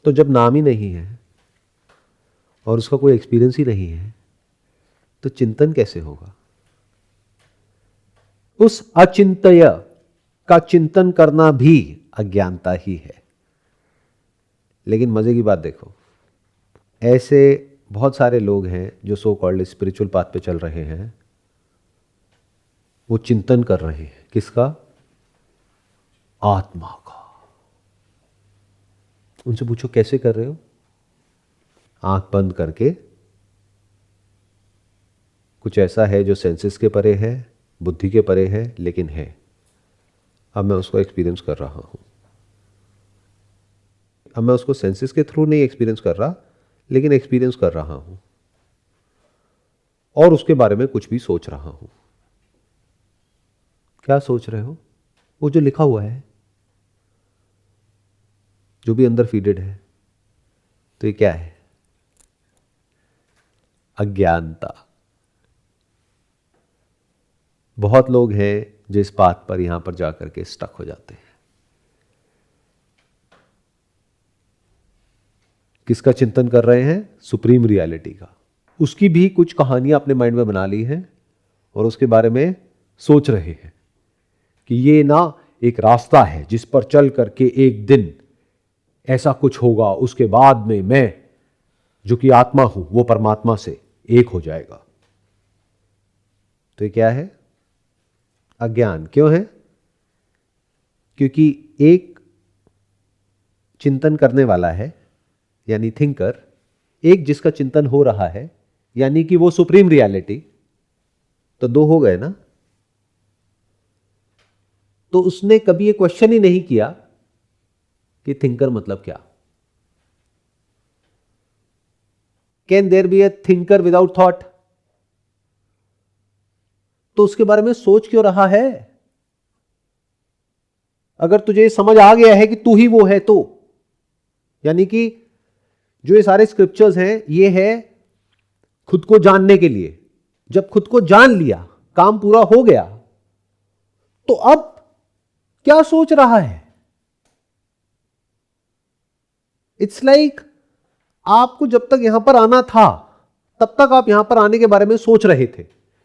तो जब नाम ही नहीं है और उसका कोई एक्सपीरियंस ही नहीं है तो चिंतन कैसे होगा? उस अचिंत्य का चिंतन करना भी अज्ञानता ही है। लेकिन मजे की बात देखो, ऐसे बहुत सारे लोग हैं जो सो कॉल्ड स्पिरिचुअल पाथ पे चल रहे हैं, वो चिंतन कर रहे हैं किसका? आत्मा का। उनसे पूछो कैसे कर रहे हो? आंख बंद करके, कुछ ऐसा है जो सेंसेस के परे है, बुद्धि के परे है, लेकिन है। अब मैं उसको एक्सपीरियंस कर रहा हूं। अब मैं उसको सेंसेस के थ्रू नहीं एक्सपीरियंस कर रहा, लेकिन एक्सपीरियंस कर रहा हूं और उसके बारे में कुछ भी सोच रहा हूं। क्या सोच रहे हो? वो जो लिखा हुआ है, जो भी अंदर फीडेड है। तो ये क्या है? अज्ञानता। बहुत लोग हैं जो इस बात पर यहां पर जाकर के स्टक हो जाते हैं। किसका चिंतन कर रहे हैं? सुप्रीम रियलिटी का। उसकी भी कुछ कहानियां अपने माइंड में बना ली हैं और उसके बारे में सोच रहे हैं कि ये ना एक रास्ता है जिस पर चल करके एक दिन ऐसा कुछ होगा, उसके बाद में मैं जो कि आत्मा हूं वो परमात्मा से एक हो जाएगा। तो ये क्या है? अज्ञान। क्यों है? क्योंकि एक चिंतन करने वाला है यानी थिंकर, एक जिसका चिंतन हो रहा है यानी कि वो सुप्रीम रियलिटी, तो दो हो गए ना। तो उसने कभी ये क्वेश्चन ही नहीं किया कि थिंकर मतलब क्या। Can there be a thinker without thought? तो उसके बारे में सोच क्यों रहा है? अगर तुझे समझ आ गया है कि तू ही वो है, तो यानी कि जो ये सारे स्क्रिप्चर्स हैं ये है खुद को जानने के लिए। जब खुद को जान लिया, काम पूरा हो गया, तो अब क्या सोच रहा है? इट्स लाइक आपको जब तक यहां पर आना था तब तक आप यहां पर आने के बारे में सोच रहे थे,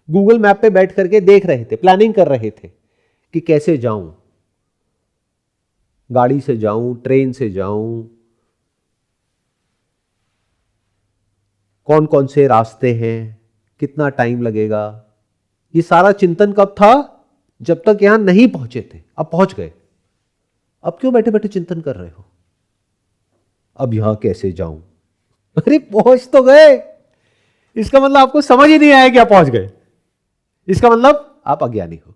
गूगल मैप पे बैठ करके देख रहे थे, प्लानिंग कर रहे थे कि कैसे जाऊं, गाड़ी से जाऊं, ट्रेन से जाऊं, कौन कौन से रास्ते हैं, कितना टाइम लगेगा। ये सारा चिंतन कब था? जब तक यहां नहीं पहुंचे थे। अब पहुंच गए, अब क्यों बैठे बैठे चिंतन कर रहे हो? अब यहां कैसे जाऊं? अरे पहुंच तो गए। इसका मतलब आपको समझ ही नहीं आया कि आप पहुंच गए। इसका मतलब आप अज्ञानी हो।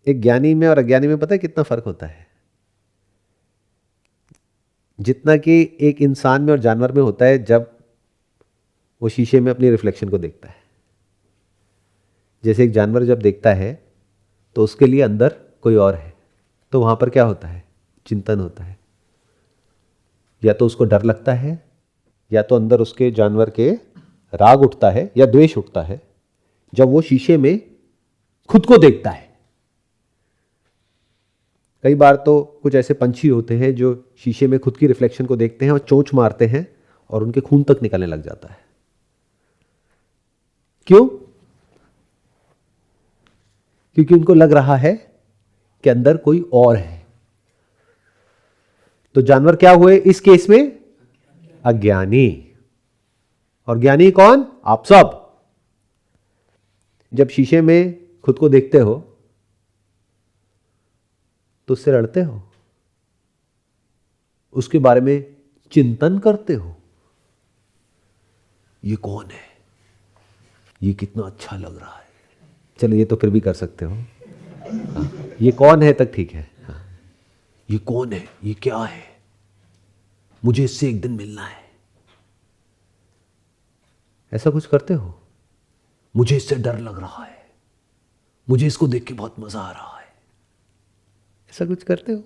एक ज्ञानी में और अज्ञानी में पता है कितना फर्क होता है? जितना कि एक इंसान में और जानवर में होता है जब वो शीशे में अपनी रिफ्लेक्शन को देखता है। जैसे एक जानवर जब देखता है तो उसके लिए अंदर कोई और है, तो वहां पर क्या होता है? चिंतन होता है। या तो उसको डर लगता है, या तो अंदर उसके जानवर के राग उठता है या द्वेष उठता है जब वो शीशे में खुद को देखता है। कई बार तो कुछ ऐसे पंछी होते हैं जो शीशे में खुद की रिफ्लेक्शन को देखते हैं और चोंच मारते हैं और उनके खून तक निकलने लग जाता है। क्यों? क्योंकि उनको लग रहा है कि अंदर कोई और है। तो जानवर क्या हुए इस केस में? अज्ञानी। और ज्ञानी कौन? आप सब। जब शीशे में खुद को देखते हो तो उससे लड़ते हो, उसके बारे में चिंतन करते हो। ये कौन है? ये कितना अच्छा लग रहा है। चलो ये तो फिर भी कर सकते हो। हाँ, ये कौन है तक ठीक है। हाँ, ये कौन है? ये क्या है? मुझे इससे एक दिन मिलना है। ऐसा कुछ करते हो? मुझे इससे डर लग रहा है, मुझे इसको देख के बहुत मजा आ रहा है। ऐसा कुछ करते हो?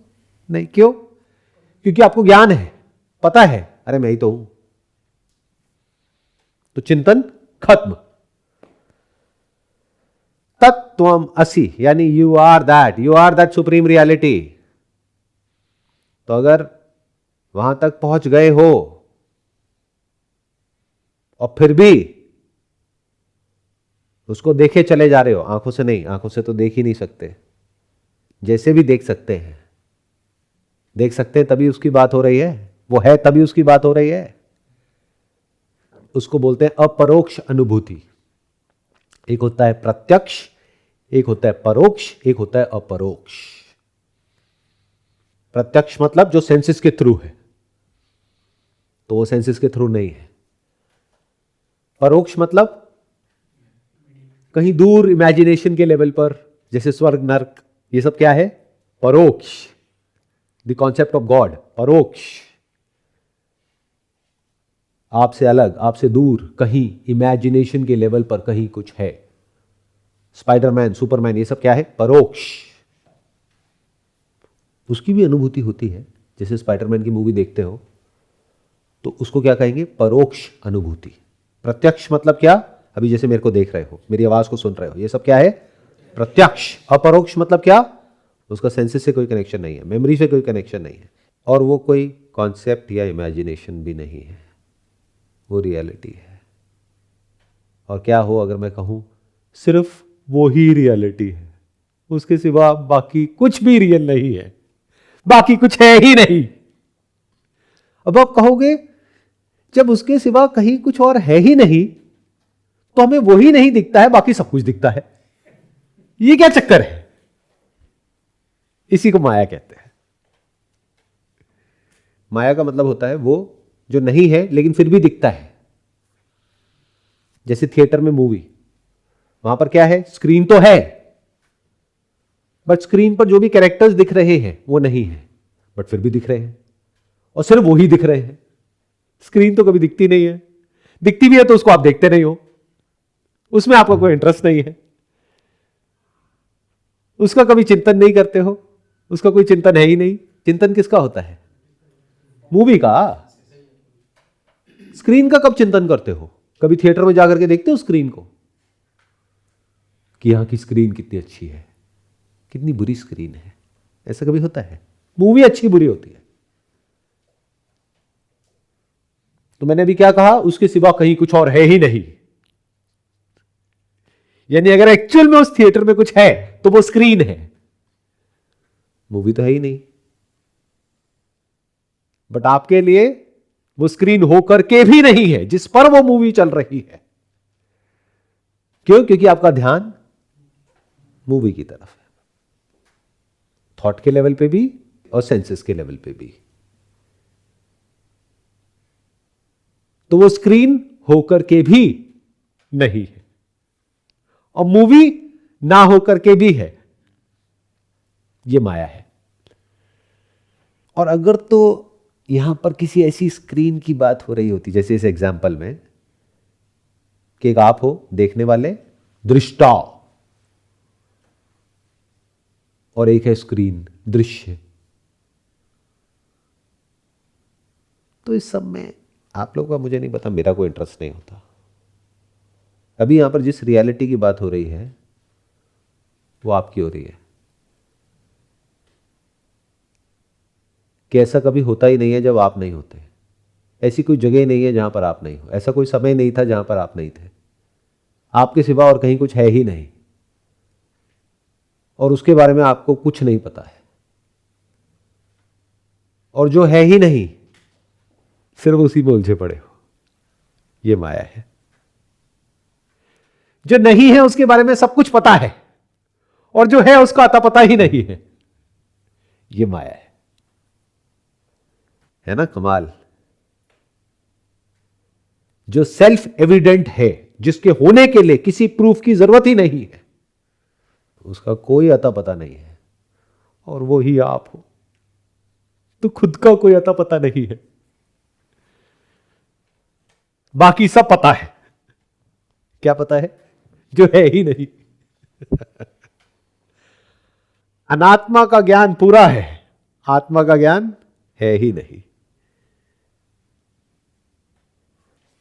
नहीं। क्यों? क्योंकि आपको ज्ञान है, पता है अरे मैं ही तो हूं। तो चिंतन खत्म। तत्त्वम असि यानी you are that supreme reality. तो अगर वहां तक पहुंच गए हो और फिर भी उसको देखे चले जा रहे हो, आंखों से नहीं, आंखों से तो देख ही नहीं सकते, जैसे भी देख सकते हैं, देख सकते हैं तभी उसकी बात हो रही है, वो है तभी उसकी बात हो रही है। उसको बोलते हैं अपरोक्ष अनुभूति। एक होता है प्रत्यक्ष, एक होता है परोक्ष, एक होता है अपरोक्ष। प्रत्यक्ष मतलब जो सेंसेस के थ्रू है, तो वो सेंसेस के थ्रू नहीं है। परोक्ष मतलब कहीं दूर इमेजिनेशन के लेवल पर, जैसे स्वर्ग नर्क, ये सब क्या है? परोक्ष। द कॉन्सेप्ट ऑफ गॉड परोक्ष, आपसे अलग, आपसे दूर, कहीं इमेजिनेशन के लेवल पर कहीं कुछ है। स्पाइडरमैन, सुपरमैन, ये सब क्या है? परोक्ष। उसकी भी अनुभूति होती है, जैसे स्पाइडरमैन की मूवी देखते हो तो उसको क्या कहेंगे? परोक्ष अनुभूति। प्रत्यक्ष मतलब क्या? अभी जैसे मेरे को देख रहे हो, मेरी आवाज को सुन रहे हो, ये सब क्या है? प्रत्यक्ष। अपरोक्ष मतलब क्या? उसका सेंसेस से कोई कनेक्शन नहीं है, मेमोरी से कोई कनेक्शन नहीं है, और वो कोई कॉन्सेप्ट या इमेजिनेशन भी नहीं है, वो रियलिटी है। और क्या हो अगर मैं कहूं सिर्फ वो ही रियलिटी है, उसके सिवा बाकी कुछ भी रियल नहीं है, बाकी कुछ है ही नहीं। अब आप कहोगे जब उसके सिवा कहीं कुछ और है ही नहीं तो हमें वो ही नहीं दिखता है, बाकी सब कुछ दिखता है, ये क्या चक्कर है? इसी को माया कहते हैं। माया का मतलब होता है वो जो नहीं है लेकिन फिर भी दिखता है। जैसे थिएटर में मूवी, वहां पर क्या है? स्क्रीन तो है, बट स्क्रीन पर जो भी कैरेक्टर्स दिख रहे हैं वो नहीं है, बट फिर भी दिख रहे हैं, और सिर्फ वो ही दिख रहे हैं। स्क्रीन तो कभी दिखती नहीं है, दिखती भी है तो उसको आप देखते नहीं हो, उसमें आपका कोई इंटरेस्ट नहीं है, उसका कभी चिंतन नहीं करते हो, उसका कोई चिंतन है ही नहीं। चिंतन किसका होता है? मूवी का। स्क्रीन का कब चिंतन करते हो? कभी थिएटर में जाकर के देखते हो स्क्रीन को कि यहां की स्क्रीन कितनी अच्छी है, कितनी बुरी स्क्रीन है? ऐसा कभी होता है? मूवी अच्छी बुरी होती है। तो मैंने अभी क्या कहा? उसके सिवा कहीं कुछ और है ही नहीं। यानी अगर एक्चुअल में उस थिएटर में कुछ है तो वो स्क्रीन है, मूवी तो है ही नहीं। बट आपके लिए वो स्क्रीन होकर के भी नहीं है जिस पर वो मूवी चल रही है। क्यों? क्योंकि आपका ध्यान मूवी की तरफ है, थॉट के लेवल पे भी और सेंसेस के लेवल पे भी। तो वो स्क्रीन होकर के भी नहीं है और मूवी ना होकर के भी है, ये माया है। और अगर तो यहां पर किसी ऐसी स्क्रीन की बात हो रही होती, जैसे इस एग्जाम्पल में कि एक आप हो देखने वाले, दृष्टा, और एक है स्क्रीन, दृश्य, तो इस सब में आप लोगों का मुझे नहीं पता, मेरा कोई इंटरेस्ट नहीं होता। अभी यहां पर जिस रियलिटी की बात हो रही है वो आपकी हो रही है कि ऐसा कभी होता ही नहीं है जब आप नहीं होते, ऐसी कोई जगह नहीं है जहां पर आप नहीं हो, ऐसा कोई समय नहीं था जहां पर आप नहीं थे, आपके सिवा और कहीं कुछ है ही नहीं, और उसके बारे में आपको कुछ नहीं पता है। और जो है ही नहीं सिर्फ उसी में उलझे पड़े हो, ये माया है। जो नहीं है उसके बारे में सब कुछ पता है, और जो है उसका अता पता ही नहीं है, ये माया है ना? कमाल। जो सेल्फ एविडेंट है, जिसके होने के लिए किसी प्रूफ की जरूरत ही नहीं है, उसका कोई अता पता नहीं है, और वो ही आप हो। तो खुद का कोई अता पता नहीं है, बाकी सब पता है। क्या पता है? जो है ही नहीं। अनात्मा का ज्ञान पूरा है, आत्मा का ज्ञान है ही नहीं।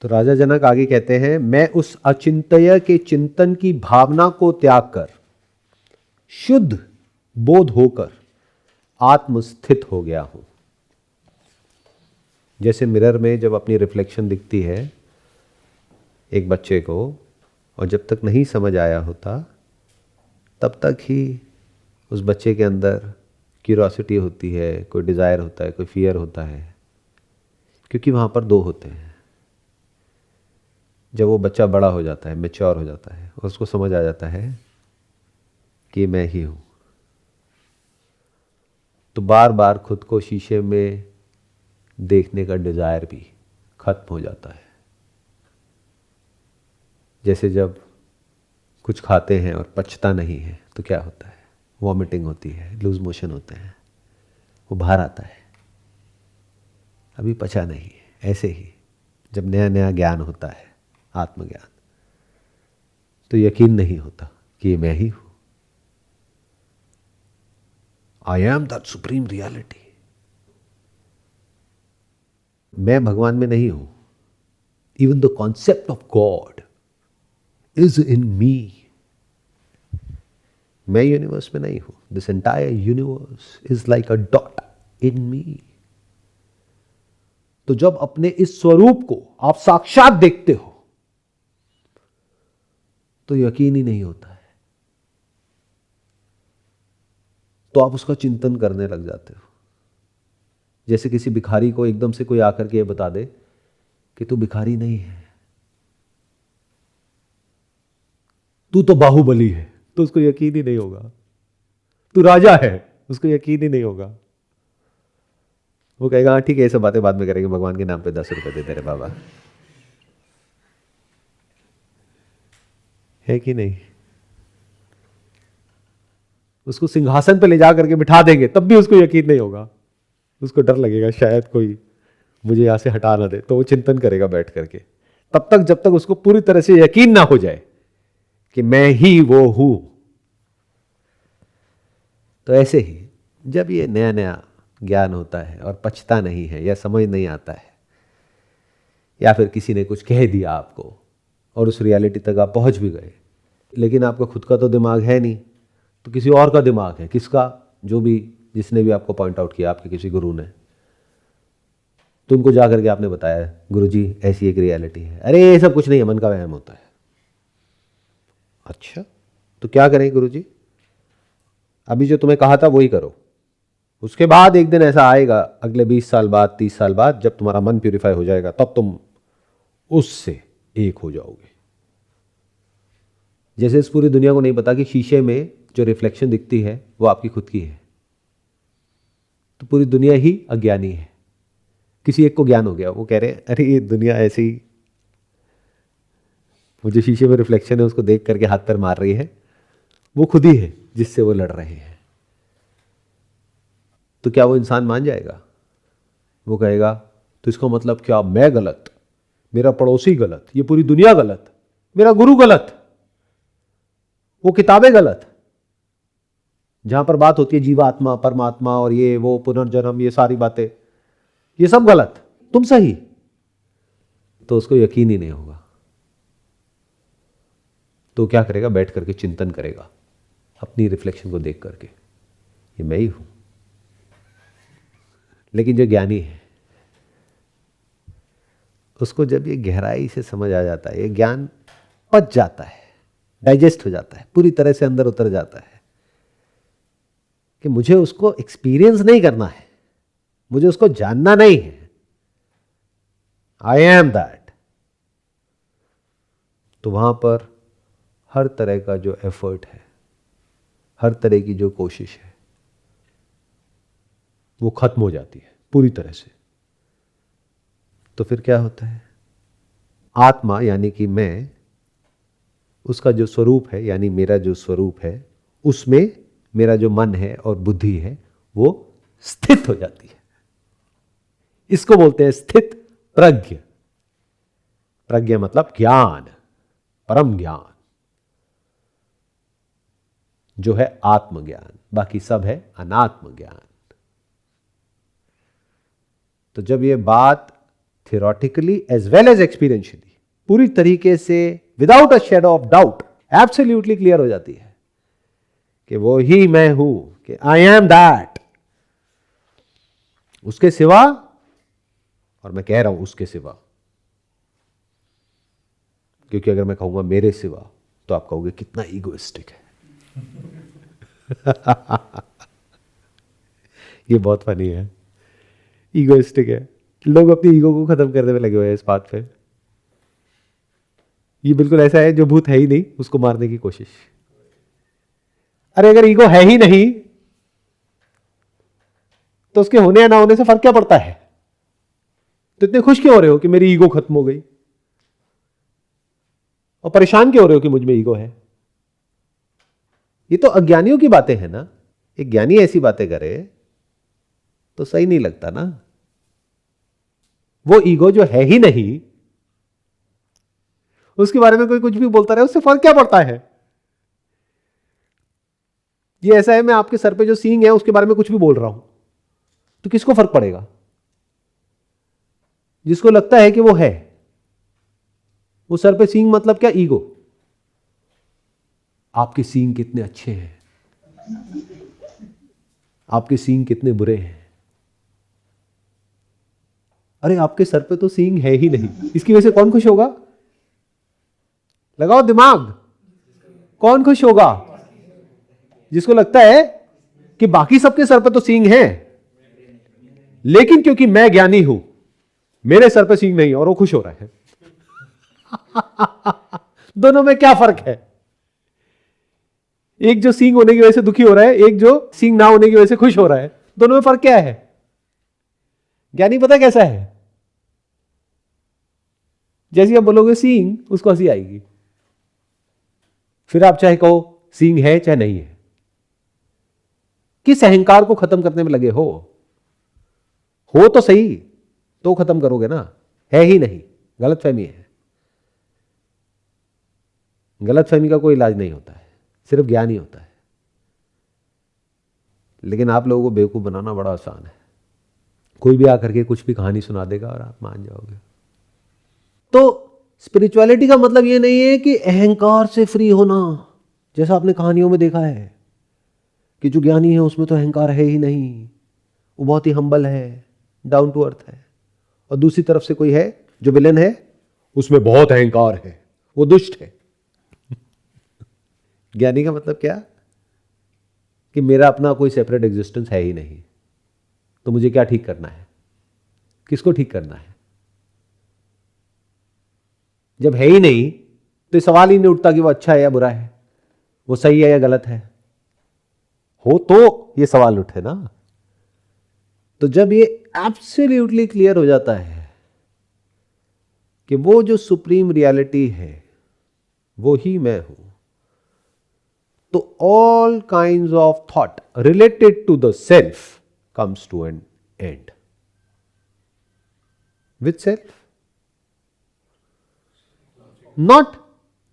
तो राजा जनक आगे कहते हैं, मैं उस अचिंत्य के चिंतन की भावना को त्याग कर शुद्ध बोध होकर आत्मस्थित हो गया हूं। जैसे मिरर में जब अपनी रिफ्लेक्शन दिखती है एक बच्चे को, और जब तक नहीं समझ आया होता तब तक ही उस बच्चे के अंदर क्यूरियोसिटी होती है, कोई डिज़ायर होता है, कोई फियर होता है, क्योंकि वहाँ पर दो होते हैं। जब वो बच्चा बड़ा हो जाता है, मैच्योर हो जाता है और उसको समझ आ जाता है कि मैं ही हूँ, तो बार बार खुद को शीशे में देखने का डिज़ायर भी खत्म हो जाता है। जैसे जब कुछ खाते हैं और पचता नहीं है तो क्या होता है, वॉमिटिंग होती है, लूज मोशन होते हैं, वो बाहर आता है, अभी पचा नहीं है। ऐसे ही जब नया नया ज्ञान होता है, आत्मज्ञान, तो यकीन नहीं होता कि ये मैं ही हूं। I am that supreme reality. मैं भगवान में नहीं हूं। Even the concept of god is in me. मैं यूनिवर्स में नहीं हूं। This entire universe is like a dot in me. तो जब अपने इस स्वरूप को आप साक्षात देखते हो तो यकीन ही नहीं होता है, तो आप उसका चिंतन करने लग जाते हो। जैसे किसी भिखारी को एकदम से कोई आकर के ये बता दे कि तू भिखारी नहीं है, तू तो बाहुबली है, तो उसको यकीन ही नहीं होगा। तू राजा है, उसको यकीन ही नहीं होगा। वो कहेगा हाँ ठीक है, ये सब बातें बाद में करेंगे, भगवान के नाम पे 10 रुपए दे तेरे बाबा। है कि नहीं? उसको सिंहासन पे ले जा करके बिठा देंगे तब भी उसको यकीन नहीं होगा। उसको डर लगेगा शायद कोई मुझे यहां से हटा ना दे, तो वो चिंतन करेगा बैठ करके, तब तक जब तक उसको पूरी तरह से यकीन ना हो जाए कि मैं ही वो हूं। तो ऐसे ही जब ये नया नया ज्ञान होता है और पचता नहीं है या समझ नहीं आता है, या फिर किसी ने कुछ कह दिया आपको और उस रियलिटी तक आप पहुंच भी गए, लेकिन आपका खुद का तो दिमाग है नहीं, तो किसी और का दिमाग है। किसका? जो भी, जिसने भी आपको पॉइंट आउट किया, आपके किसी गुरु ने, तो उनको जा करके आपने बताया गुरुजी ऐसी एक रियलिटी है। अरे ये सब कुछ नहीं है, मन का वहम होता है। अच्छा, तो क्या करें गुरुजी? अभी जो तुम्हें कहा था वही करो। उसके बाद एक दिन ऐसा आएगा अगले 20 साल बाद, 30 साल बाद, जब तुम्हारा मन प्यूरिफाई हो जाएगा, तब तुम उससे एक हो जाओगे। जैसे इस पूरी दुनिया को नहीं पता कि शीशे में जो रिफ्लेक्शन दिखती है वो आपकी खुद की है, तो पूरी दुनिया ही अज्ञानी है। किसी एक को ज्ञान हो गया, वो कह रहे हैं अरे ये दुनिया ऐसी ही, मुझे शीशे में रिफ्लेक्शन है उसको देख करके हाथ पैर मार रही है, वो खुद ही है जिससे वो लड़ रहे हैं। तो क्या वो इंसान मान जाएगा? वो कहेगा तो इसका मतलब क्या, मैं गलत, मेरा पड़ोसी गलत, ये पूरी दुनिया गलत, मेरा गुरु गलत, वो किताबें गलत, जहां पर बात होती है जीवात्मा, परमात्मा और ये वो पुनर्जन्म, ये सारी बातें, ये सब गलत, तुम सही। तो उसको यकीन ही नहीं होगा। तो क्या करेगा? बैठ करके चिंतन करेगा अपनी रिफ्लेक्शन को देख करके, ये मैं ही हूं। लेकिन जो ज्ञानी है उसको जब ये गहराई से समझ आ जाता है, ये ज्ञान पच जाता है, डाइजेस्ट हो जाता है, पूरी तरह से अंदर उतर जाता है कि मुझे उसको एक्सपीरियंस नहीं करना है, मुझे उसको जानना नहीं है, आई एम दैट। तो वहां पर हर तरह का जो एफर्ट है, हर तरह की जो कोशिश है, वो खत्म हो जाती है पूरी तरह से। तो फिर क्या होता है? आत्मा यानी कि मैं, उसका जो स्वरूप है, यानी मेरा जो स्वरूप है, उसमें मेरा जो मन है और बुद्धि है वो स्थित हो जाती है। इसको बोलते हैं स्थित प्रज्ञ। प्रज्ञा मतलब ज्ञान, परम ज्ञान, जो है आत्मज्ञान। बाकी सब है अनात्म ज्ञान। तो जब ये बात theoretically as well as experientially पूरी तरीके से without a shadow of doubt absolutely clear हो जाती है कि वो ही मैं हूं, कि आई एम दैट, उसके सिवा और मैं कह रहा हूं उसके सिवा, क्योंकि अगर मैं कहूंगा मेरे सिवा तो आप कहोगे कितना ईगोइस्टिक है। ये बहुत फनी है, ईगोइस्टिक है। लोग अपनी ईगो को खत्म करने में लगे हुए हैं इस बात पे। ये बिल्कुल ऐसा है जो भूत है ही नहीं उसको मारने की कोशिश। अरे अगर ईगो है ही नहीं तो उसके होने या ना होने से फर्क क्या पड़ता है? तो इतने खुश क्यों हो रहे हो कि मेरी ईगो खत्म हो गई, और परेशान क्यों हो रहे हो कि मुझ में ईगो है? ये तो अज्ञानियों की बातें हैं ना। एक ज्ञानी ऐसी बातें करे तो सही नहीं लगता ना। वो ईगो जो है ही नहीं उसके बारे में कोई कुछ भी बोलता रहे, उससे फर्क क्या पड़ता है? ये ऐसा है, मैं आपके सर पे जो सींग है उसके बारे में कुछ भी बोल रहा हूं तो किसको फर्क पड़ेगा? जिसको लगता है कि वो है, वो सर पे सींग मतलब क्या? ईगो। आपके सींग कितने अच्छे हैं, आपके सींग कितने बुरे हैं। अरे आपके सर पे तो सींग है ही नहीं, इसकी वजह से कौन खुश होगा? लगाओ दिमाग, कौन खुश होगा? जिसको लगता है कि बाकी सबके सर पे तो सींग है, लेकिन क्योंकि मैं ज्ञानी हूं मेरे सर पे सींग नहीं और वो खुश हो रहा है। दोनों में क्या फर्क है? एक जो सींग होने की वजह से दुखी हो रहा है, एक जो सींग ना होने की वजह से खुश हो रहा है। दोनों में फर्क क्या है? ज्ञानी पता कैसा है? जैसे आप बोलोगे सींग, उसको हंसी आएगी। फिर आप चाहे कहो सींग है चाहे नहीं है। किस अहंकार को खत्म करने में लगे हो तो सही, तो खत्म करोगे ना। है ही नहीं, गलतफहमी है। गलतफहमी का कोई इलाज नहीं होता है, सिर्फ ज्ञान ही होता है। लेकिन आप लोगों को बेवकूफ बनाना बड़ा आसान है। कोई भी आकर के कुछ भी कहानी सुना देगा और आप मान जाओगे। तो स्पिरिचुअलिटी का मतलब यह नहीं है कि अहंकार से फ्री होना, जैसा आपने कहानियों में देखा है कि जो ज्ञानी है उसमें तो अहंकार है ही नहीं, वो बहुत ही हम्बल है, डाउन टू अर्थ है। और दूसरी तरफ से कोई है जो विलेन है, उसमें बहुत अहंकार है, वो दुष्ट है। ज्ञानी का मतलब क्या? कि मेरा अपना कोई सेपरेट एग्जिस्टेंस है ही नहीं, तो मुझे क्या ठीक करना है? किसको ठीक करना है? जब है ही नहीं तो सवाल ही नहीं उठता कि वो अच्छा है या बुरा है, वो सही है या गलत है। हो तो ये सवाल उठे ना। तो जब ये एब्सोल्युटली क्लियर हो जाता है कि वो जो सुप्रीम रियलिटी है वो ही मैं हूं, तो all kinds of thought related to the self comes to an end with self, not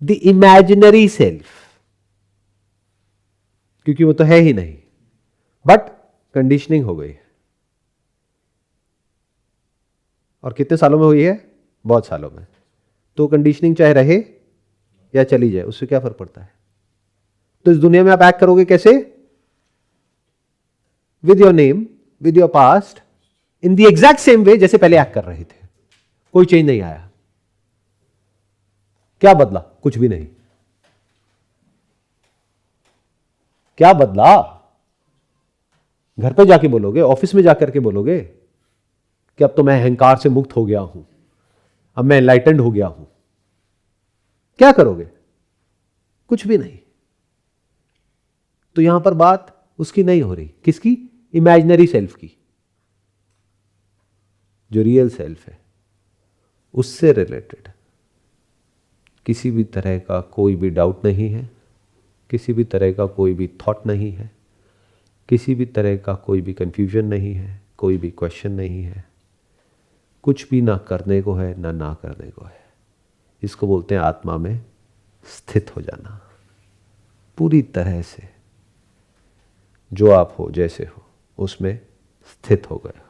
the imaginary self, क्योंकि वो तो है ही नहीं, बट कंडीशनिंग हो गई। और कितने सालों में हुई है? बहुत सालों में। तो कंडीशनिंग चाहे रहे या चली जाए, उससे क्या फर्क पड़ता है? तो इस दुनिया में आप एक्ट करोगे कैसे? With your name, with your past, in the exact same way जैसे पहले एक्ट कर रहे थे। कोई चेंज नहीं आया। क्या बदला? कुछ भी नहीं। क्या बदला? घर पे जाके बोलोगे, ऑफिस में जाकर के बोलोगे कि अब तो मैं अहंकार से मुक्त हो गया हूं, अब मैं एनलाइटेंड हो गया हूं। क्या करोगे? कुछ भी नहीं। तो यहां पर बात उसकी नहीं हो रही। किसकी? इमेजिनरी सेल्फ की। जो रियल सेल्फ है उससे रिलेटेड किसी भी तरह का कोई भी डाउट नहीं है, किसी भी तरह का कोई भी थॉट नहीं है, किसी भी तरह का कोई भी कंफ्यूजन नहीं है, कोई भी क्वेश्चन नहीं है। कुछ भी ना करने को है ना करने को है। इसको बोलते हैं आत्मा में स्थित हो जाना। पूरी तरह से जो आप हो, जैसे हो, उसमें स्थित हो गए।